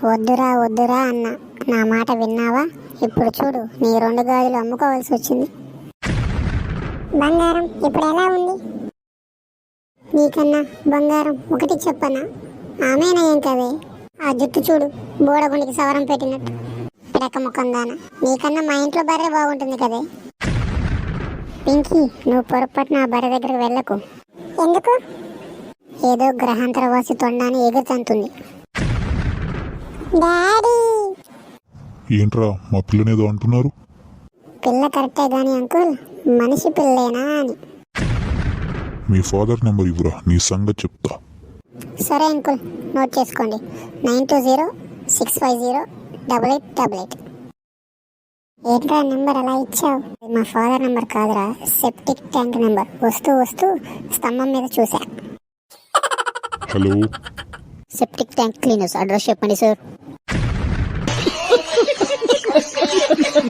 వద్దురా వద్దురా అన్న, నా మాట విన్నావా? ఇప్పుడు చూడు, నీ 2 గాజులు అమ్ముకోవాల్సి వచ్చింది. బంగారం ఇప్పుడు ఎలా ఉంది? నీకన్నా బంగారం ఒకటి చెప్పనా? ఆమెనా ఏం కదే, ఆ జుట్టు చూడు, బోడగుండికి సవరం పెట్టినట్టు పిడక ముఖం దాన. నీకన్నా మా ఇంట్లో బర్రె బాగుంటుంది కదే. పింకీ, నువ్వు పొరపాటున ఆ బర్రె దగ్గరకు వెళ్ళకు. ఎందుకు? ఏదో గ్రహాంతరవాసి తొండాన్ని ఎగురుతంతుంది. డాడీ, ఏంట్రా మా పిల్లనేదో అంటున్నారు? పిల్ల కరెక్టే గాని అంకుల్, మనిషి పిల్లేనా అని. మీ ఫాదర్ నెంబర్ ఇవ్వరా, నీ సంగతి చెప్తా. సరే అంకుల్, నోట్ చేసుకోండి. 9206508888. ఏంట్రా నెంబర్ అలా ఇచ్చావు? మా ఫాదర్ నెంబర్ కాదురా, సెప్టిక్ ట్యాంక్ నెంబర్. వస్తూ వస్తూ స్తంభం మీద చూసా. Hello, septic tank cleaners, address చెప్పండి సార్.